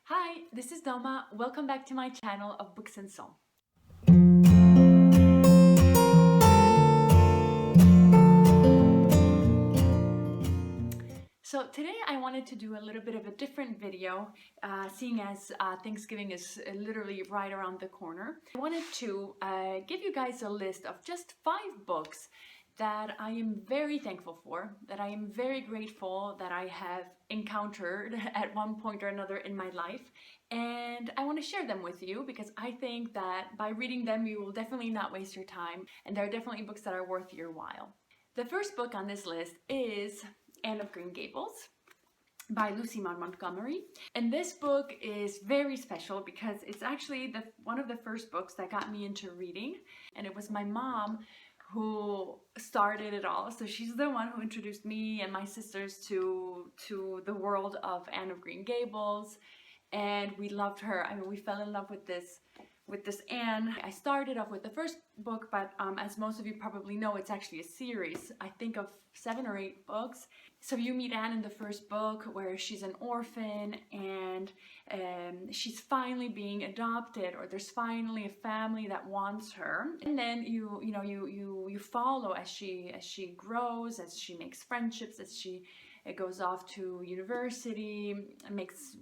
Hi, this is Doma. Welcome back to my channel of Books and Song. So today I wanted to do a little bit of a different video, seeing as Thanksgiving is literally right around the corner. I wanted to give you guys a list of just 5 books that I am very thankful for, that I am very grateful that I have encountered at one point or another in my life. And I want to share them with you because I think that by reading them you will definitely not waste your time, and there are definitely books that are worth your while. The first book on this list is Anne of Green Gables by Lucy Maud Montgomery. And this book is very special because it's actually one of the first books that got me into reading, and it was my mom who started it all. So she's the one who introduced me and my sisters to the world of Anne of Green Gables, and we loved her. I mean, we fell in love with this Anne. I started off with the first book, but as most of you probably know, it's actually a series, I think of 7 or 8 books. So you meet Anne in the first book where she's an orphan and she's finally being adopted, or there's finally a family that wants her. And then you follow as she grows, as she makes friendships, as she goes off to university, makes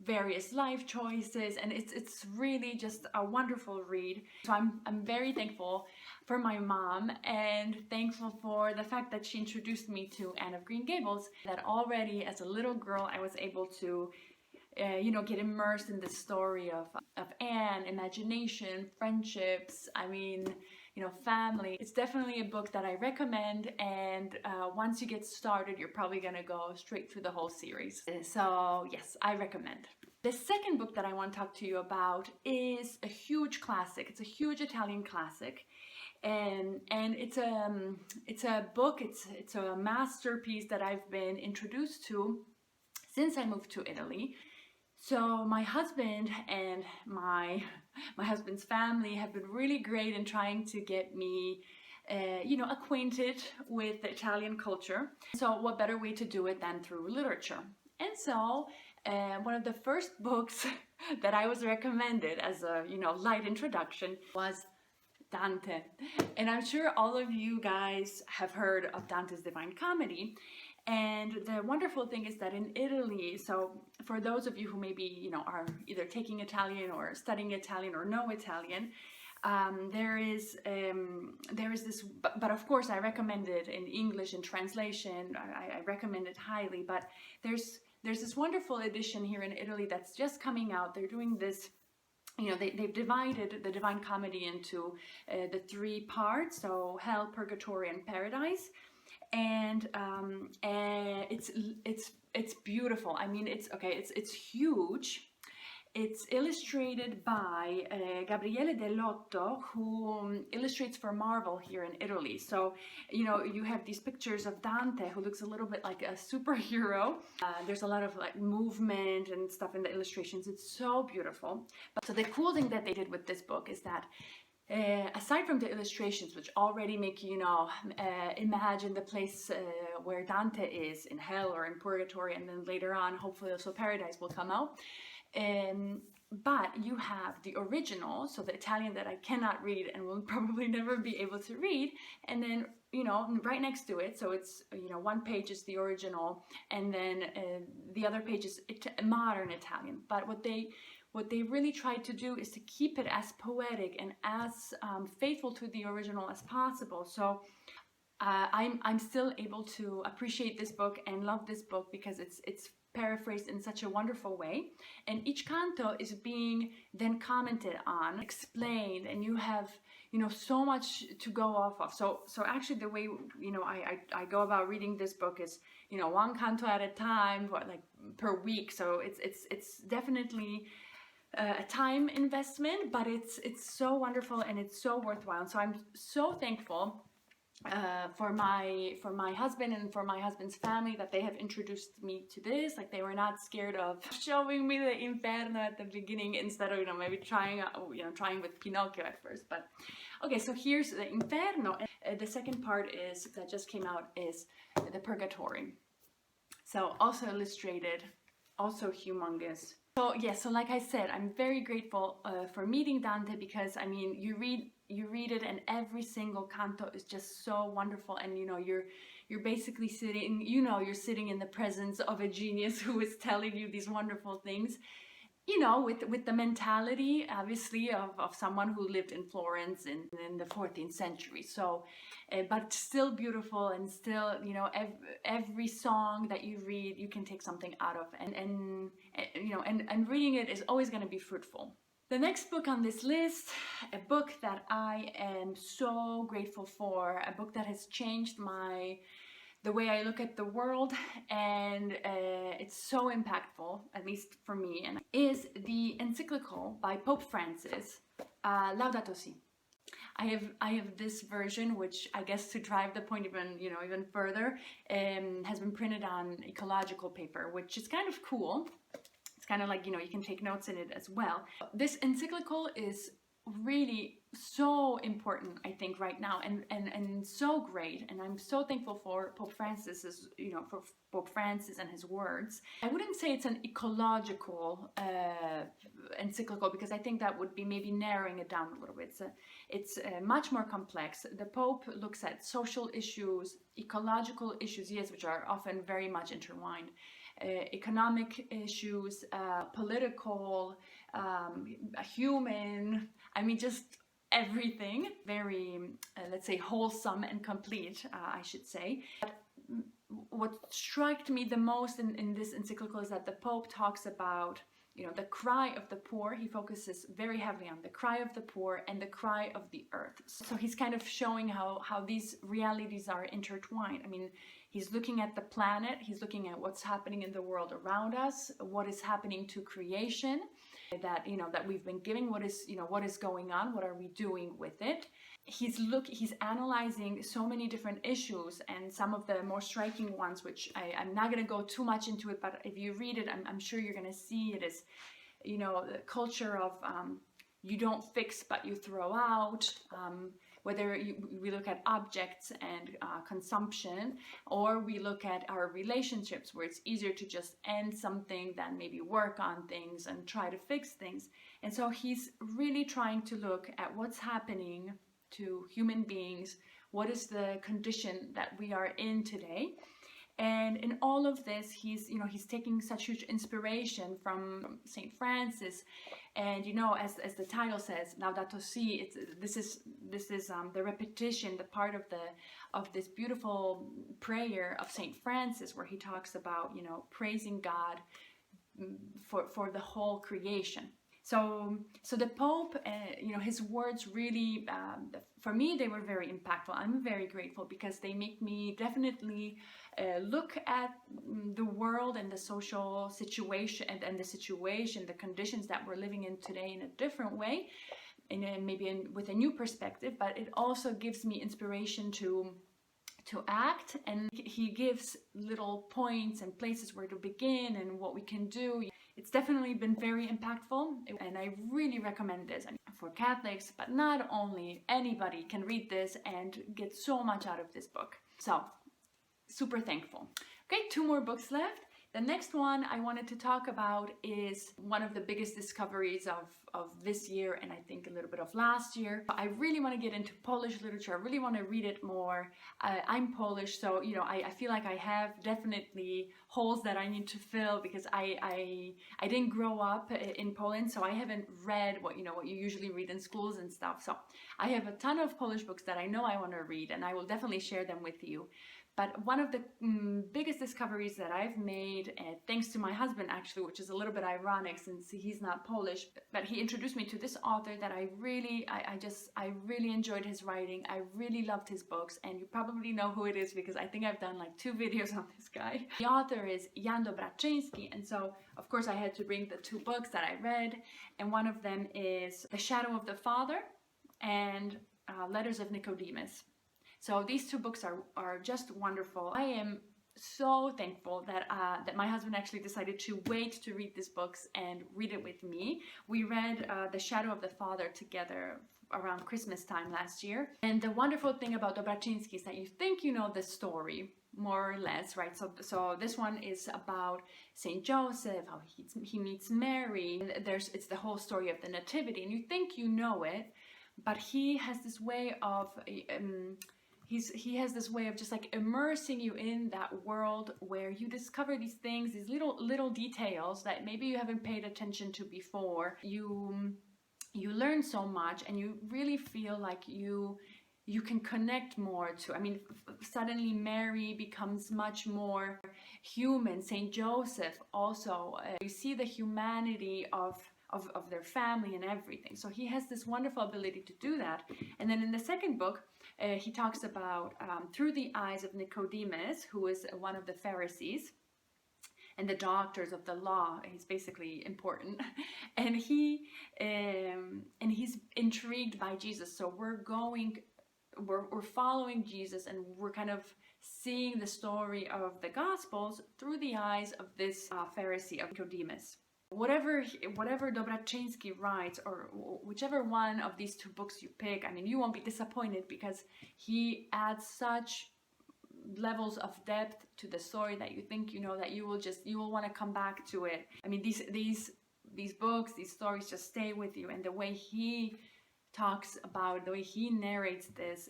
various life choices, and it's really just a wonderful read. So I'm very thankful for my mom, and thankful for the fact that she introduced me to Anne of Green Gables, that already as a little girl I was able to get immersed in the story of Anne, imagination, friendships, family. It's definitely a book that I recommend, and once you get started, you're probably gonna go straight through the whole series. So yes, I recommend. The second book that I want to talk to you about is a huge classic. It's a huge Italian classic, and it's a book. It's a masterpiece that I've been introduced to since I moved to Italy. So my husband and my husband's family have been really great in trying to get me acquainted with the Italian culture. So what better way to do it than through literature? And so one of the first books that I was recommended as a light introduction was Dante. And I'm sure all of you guys have heard of Dante's Divine Comedy. And the wonderful thing is that in Italy, so for those of you who maybe are either taking Italian or studying Italian or know Italian, there is this, but of course I recommend it in English in translation. I recommend it highly, but there's this wonderful edition here in Italy that's just coming out. They're doing this, they've divided the Divine Comedy into the 3 parts, so Hell, Purgatory, and Paradise. And it's beautiful. I mean, it's huge. It's illustrated by Gabriele Dell'Otto, who illustrates for Marvel here in Italy. So you have these pictures of Dante, who looks a little bit like a superhero. There's a lot of movement and stuff in the illustrations. It's so beautiful. So the cool thing that they did with this book is that aside from the illustrations, which already make you imagine the place where Dante is in hell or in purgatory, and then later on hopefully also paradise will come out, but you have the original, so the Italian that I cannot read and will probably never be able to read, and then right next to it, so it's one page is the original, and then the other page is modern Italian. But what they really tried to do is to keep it as poetic and as faithful to the original as possible. So I'm still able to appreciate this book and love this book because it's paraphrased in such a wonderful way, and each canto is being then commented on, explained, and you have so much to go off of. So actually the way I go about reading this book is one canto at a time, per week. So it's definitely a time investment, but it's so wonderful and it's so worthwhile. So I'm so thankful for my husband and for my husband's family that they have introduced me to this. They were not scared of showing me the Inferno at the beginning instead of maybe trying with Pinocchio at first. But okay, so here's the Inferno. The second part that just came out is the Purgatory. So also illustrated, also humongous, So yeah, so like I said, I'm very grateful for meeting Dante, because I mean, you read it and every single canto is just so wonderful, and you know, you're basically sitting, you know, you're sitting in the presence of a genius who is telling you these wonderful things, you know, with the mentality, obviously, of someone who lived in Florence in the 14th century. So, but still beautiful, and still, you know, every song that you read, you can take something out of, and you know, and reading it is always going to be fruitful. The next book on this list, a book that I am so grateful for, a book that has changed the way I look at the world, and it's so impactful, at least for me, and is the encyclical by Pope Francis, Laudato Si. I have this version, which I guess, to drive the point even further, has been printed on ecological paper, which is kind of cool. It's kind of like, you know, you can take notes in it as well. This encyclical is really so important, I think, right now, and so great, and I'm so thankful for Pope Francis's, you know, for Pope Francis and his words. I wouldn't say it's an ecological encyclical, because I think that would be maybe narrowing it down a little bit. It's much more complex. The Pope looks at social issues, ecological issues, yes, which are often very much intertwined, economic issues, political, human, I mean, just everything. Very, let's say, wholesome and complete, I should say. But what struck me the most in this encyclical is that the Pope talks about, you know, the cry of the poor. He focuses very heavily on the cry of the poor and the cry of the earth. So he's kind of showing how these realities are intertwined. I mean, he's looking at the planet, he's looking at what's happening in the world around us, what is happening to creation, that, you know, that we've been giving, what is going on, what are we doing with it. He's analyzing so many different issues, and some of the more striking ones, which I'm not going to go too much into it, but if you read it, I'm sure you're going to see it as, you know, the culture of you don't fix but you throw out, whether we look at objects and consumption, or we look at our relationships, where it's easier to just end something than maybe work on things and try to fix things. And so he's really trying to look at what's happening to human beings, what is the condition that we are in today. And in all of this, he's taking such huge inspiration from Saint Francis, and, you know, as the title says, Laudato Si, this is the repetition, the part of this beautiful prayer of Saint Francis, where he talks about, you know, praising God for the whole creation. So the Pope, you know, his words really, for me, they were very impactful. I'm very grateful, because they make me definitely look at the world and the social situation and the conditions that we're living in today in a different way, and maybe with a new perspective. But it also gives me inspiration to act, and he gives little points and places where to begin and what we can do. It's definitely been very impactful, and I really recommend this. I mean, for Catholics, but not only, anybody can read this and get so much out of this book. So, super thankful. Okay, 2 more books left. The next one I wanted to talk about is one of the biggest discoveries of this year, and I think a little bit of last year. I really want to get into Polish literature. I really want to read it more. I'm Polish, so, you know, I feel like I have definitely holes that I need to fill, because I didn't grow up in Poland, so I haven't read what you usually read in schools and stuff. So I have a ton of Polish books that I know I want to read, and I will definitely share them with you. But one of the biggest discoveries that I've made, thanks to my husband actually, which is a little bit ironic since he's not Polish, but he introduced me to this author that I really enjoyed his writing. I really loved his books, and you probably know who it is, because I think I've done like 2 videos on this guy. The author is Dobraczyński, and so of course I had to bring the 2 books that I read, and one of them is The Shadow of the Father and Letters of Nicodemus. So these 2 books are just wonderful. I am so thankful that my husband actually decided to wait to read these books and read it with me. We read The Shadow of the Father together around Christmas time last year. And the wonderful thing about Dobraczyński is that you think you know the story, more or less, right? So this one is about Saint Joseph, how he meets Mary. It's the whole story of the Nativity, and you think you know it, but he has this way of he has this way of just like immersing you in that world where you discover these things, these little details that maybe you haven't paid attention to before. You learn so much, and you really feel like you can connect more to. I mean, suddenly Mary becomes much more human. Saint Joseph also, you see the humanity of their family and everything. So he has this wonderful ability to do that. And then in the second book, he talks about through the eyes of Nicodemus, who is one of the Pharisees and the doctors of the law. He's basically important, and he's intrigued by Jesus. So we're following Jesus, and we're kind of seeing the story of the Gospels through the eyes of this Pharisee, of Nicodemus. Whatever Dobraczyński writes, or whichever one of these two books you pick, I mean, you won't be disappointed, because he adds such levels of depth to the story that you think you know, that you will want to come back to it. I mean, these books, these stories just stay with you, and the way he talks about, the way he narrates this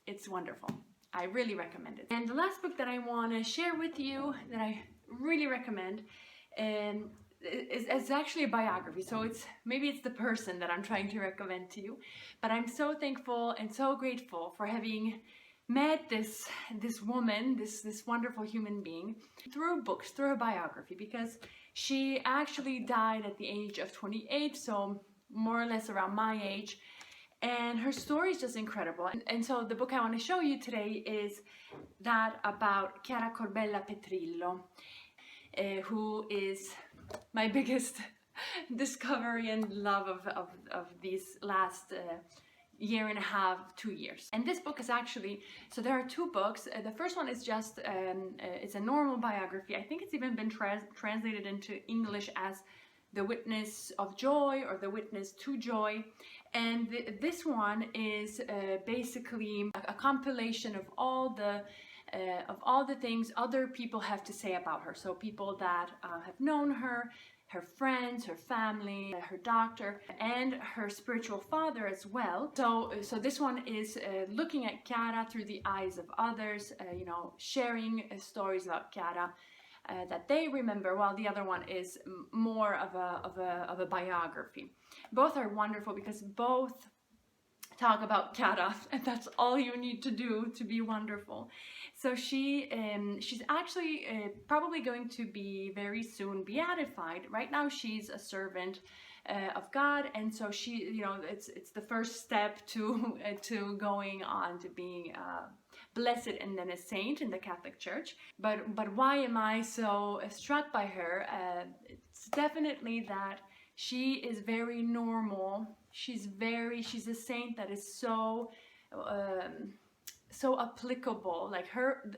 it's wonderful. I really recommend it. And the last book that I want to share with you that I really recommend is actually a biography. So maybe it's the person that I'm trying to recommend to you, but I'm so thankful and so grateful for having met this woman, this wonderful human being, through books, through her biography, because she actually died at the age of 28, so more or less around my age, and her story is just incredible. And so the book I want to show you today is that about Chiara Corbella Petrillo, who is my biggest discovery and love of these last year and a half, 2 years. And this book is actually, so there are two books. The first one is just, it's a normal biography. I think it's even been translated into English as The Witness of Joy, or The Witness to Joy. And this one is basically a compilation of all the things other people have to say about her. So people that have known her, her friends, her family, her doctor, and her spiritual father as well. So this one is looking at Chiara through the eyes of others, sharing stories about Chiara that they remember, while the other one is more of a biography. Both are wonderful because both talk about Chiara, and that's all you need to do to be wonderful. So she's actually probably going to be very soon beatified. Right now she's a servant of God, and so she, it's the first step to going on to being blessed and then a saint in the Catholic Church. But why am I so struck by her? It's definitely that she is very normal. She's a saint that is so applicable. Like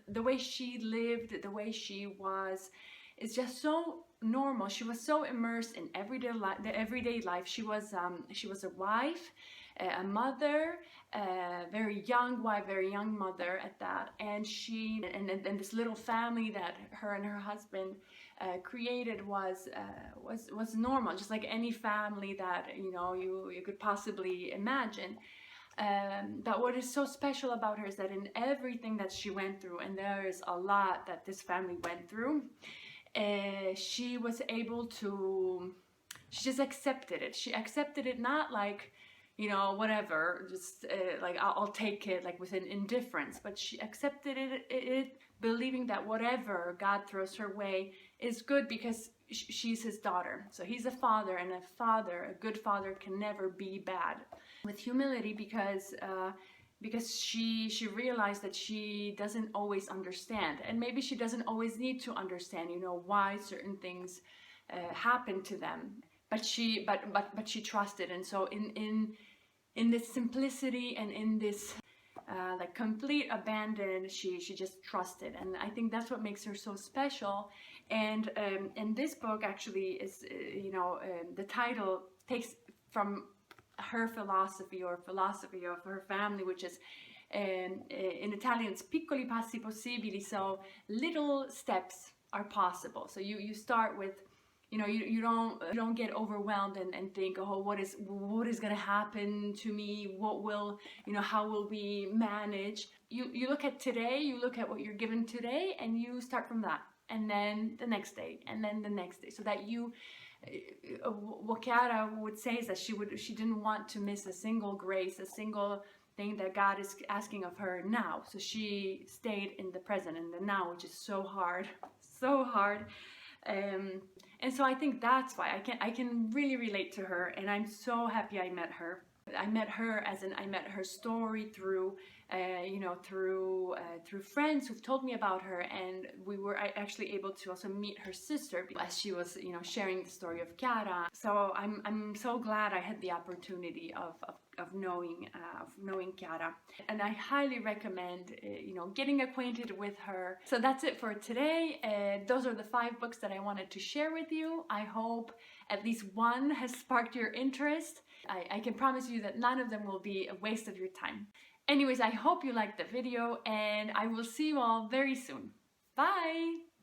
the way she lived, the way she was, is just so normal. She was so immersed in the everyday life. She was a wife, a mother, a very young wife, very young mother at that, and this little family that her and her husband created was normal, just like any family that you could possibly imagine. But what is so special about her is that in everything that she went through, and there is a lot that this family went through, she was able to, she just accepted it. She accepted it not like, whatever, just like I'll take it, like with an indifference, but she accepted it believing that whatever God throws her way is good, because she's his daughter. So he's a father, and a good father can never be bad. With humility, because she realized that she doesn't always understand, and maybe she doesn't always need to understand, why certain things happen to them. But she trusted, and so in this simplicity and in this like complete abandon, she just trusted, and I think that's what makes her so special. And this book actually is, the title takes from her philosophy or philosophy of her family, which is in Italian it's piccoli passi possibili, so little steps are possible. So you start with, you know, you don't get overwhelmed and think, oh, what is going to happen to me, what will, you know, how will we manage. You look at today, you look at what you're given today, and you start from that, and then the next day, and then the next day, so that you what Chiara would say is that she didn't want to miss a single grace, a single thing that God is asking of her now. So she stayed in the present and the now, which is so hard, so hard. And so I think that's why I can really relate to her, and I'm so happy I met her. I met her I met her story through, you know, through friends who've told me about her, and we were actually able to also meet her sister as she was, you know, sharing the story of Chiara. So I'm so glad I had the opportunity of knowing Chiara, and I highly recommend you know, getting acquainted with her. So that's it for today. Those are the 5 books that I wanted to share with you. I hope at least one has sparked your interest. I can promise you that none of them will be a waste of your time. Anyways, I hope you liked the video, and I will see you all very soon. Bye!